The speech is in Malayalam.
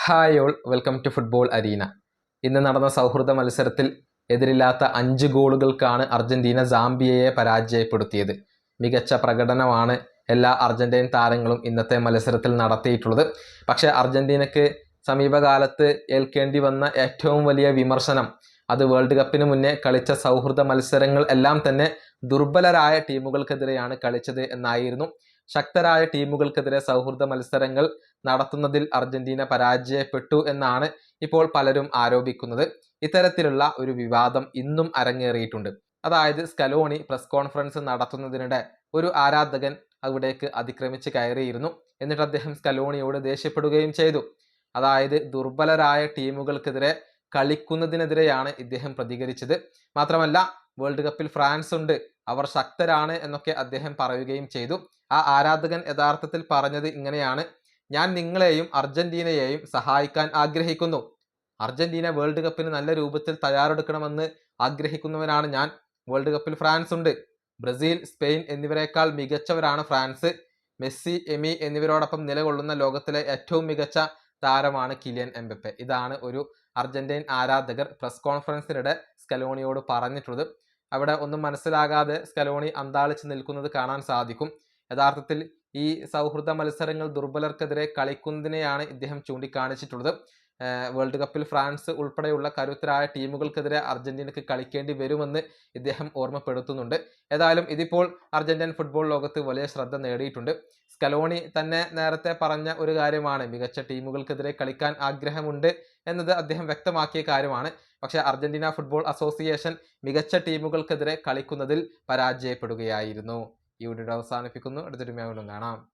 Hi all, welcome to football arena. ഇന്ന് നടന്ന സൗഹൃദ മത്സരത്തിൽ എതിരില്ലാത്ത 5 ഗോളുകൾക്കാണ് അർജന്റീന സാംബിയയെ പരാജയപ്പെടുത്തിയത്. മികച്ച പ്രകടനമാണ് എല്ലാ അർജന്റീൻ താരങ്ങളും ഇന്നത്തെ മത്സരത്തിൽ നടത്തിയിട്ടുള്ളത്. പക്ഷേ അർജന്റീനയ്ക്ക് സമീപകാലത്ത് ഏൽക്കേണ്ടി വന്ന ഏറ്റവും വലിയ വിമർശനം അത് വേൾഡ് കപ്പിന് മുന്നേ കളിച്ച സൗഹൃദ മത്സരങ്ങൾ എല്ലാം തന്നെ ദുർബലരായ ടീമുകൾക്കെതിരെയാണ് കളിച്ചത് എന്നായിരുന്നു. ശക്തരായ ടീമുകൾക്കെതിരെ സൗഹൃദ മത്സരങ്ങൾ നടത്തുന്നതിൽ അർജന്റീന പരാജയപ്പെട്ടു എന്നാണ് ഇപ്പോൾ പലരും ആരോപിക്കുന്നത്. ഇത്തരത്തിലുള്ള ഒരു വിവാദം ഇന്നും അരങ്ങേറിയിട്ടുണ്ട്. അതായത് സ്കലോണി പ്രസ് കോൺഫറൻസ് നടത്തുന്നതിനിടെ ഒരു ആരാധകൻ അവിടേക്ക് അതിക്രമിച്ച് കയറിയിരുന്നു. എന്നിട്ട് അദ്ദേഹം സ്കലോണിയോട് ദേഷ്യപ്പെടുകയും ചെയ്തു. അതായത് ദുർബലരായ ടീമുകൾക്കെതിരെ കളിക്കുന്നതിനെതിരെയാണ് ഇദ്ദേഹം പ്രതികരിച്ചത്. മാത്രമല്ല വേൾഡ് കപ്പിൽ ഫ്രാൻസ് ഉണ്ട്, അവർ ശക്തരാണ് എന്നൊക്കെ അദ്ദേഹം പറയുകയും ചെയ്തു. ആ ആരാധകൻ യഥാർത്ഥത്തിൽ പറഞ്ഞത് ഇങ്ങനെയാണ്: ഞാൻ നിങ്ങളെയും അർജന്റീനയെയും സഹായിക്കാൻ ആഗ്രഹിക്കുന്നു. അർജന്റീന വേൾഡ് കപ്പിന് നല്ല രൂപത്തിൽ തയ്യാറെടുക്കണമെന്ന് ആഗ്രഹിക്കുന്നവനാണ് ഞാൻ. വേൾഡ് കപ്പിൽ ഫ്രാൻസ് ഉണ്ട്. ബ്രസീൽ, സ്പെയിൻ എന്നിവരെക്കാൾ മികച്ചവരാണ് ഫ്രാൻസ്. മെസ്സി, എമി എന്നിവരോടൊപ്പം നിലകൊള്ളുന്ന ലോകത്തിലെ ഏറ്റവും മികച്ച താരമാണ് കിലിയൻ എംബപ്പെ. ഇതാണ് ഒരു അർജന്റീൻ ആരാധകർ പ്രസ് കോൺഫറൻസിനിടെ സ്കലോണിയോട് പറഞ്ഞിട്ടുള്ളത്. അവിടെ ഒന്നും മനസ്സിലാകാതെ സ്കലോണി അന്താളിച്ച് നിൽക്കുന്നത് കാണാൻ സാധിക്കും. യഥാർത്ഥത്തിൽ ഈ സൗഹൃദ മത്സരങ്ങൾ ദുർബലർക്കെതിരെ കളിക്കുന്നതിനെയാണ് ഇദ്ദേഹം ചൂണ്ടിക്കാണിച്ചിട്ടുള്ളത്. വേൾഡ് കപ്പിൽ ഫ്രാൻസ് ഉൾപ്പെടെയുള്ള കരുത്തരായ ടീമുകൾക്കെതിരെ അർജന്റീനക്ക് കളിക്കേണ്ടി വരുമെന്ന് ഇദ്ദേഹം ഓർമ്മപ്പെടുത്തുന്നുണ്ട്. ഏതായാലും ഇതിപ്പോൾ അർജന്റീൻ ഫുട്ബോൾ ലോകത്ത് വലിയ ശ്രദ്ധ നേടിയിട്ടുണ്ട്. സ്കലോണി തന്നെ നേരത്തെ പറഞ്ഞ ഒരു കാര്യമാണ്, മികച്ച ടീമുകൾക്കെതിരെ കളിക്കാൻ ആഗ്രഹമുണ്ട് എന്നത് അദ്ദേഹം വ്യക്തമാക്കിയ കാര്യമാണ്. പക്ഷേ അർജന്റീന ഫുട്ബോൾ അസോസിയേഷൻ മികച്ച ടീമുകൾക്കെതിരെ കളിക്കുന്നതിൽ പരാജയപ്പെടുകയായിരുന്നു. ഈ വീഡിയോ അവസാനിപ്പിക്കുന്നു. അടുത്തൊരു വീണ്ടും കാണാം.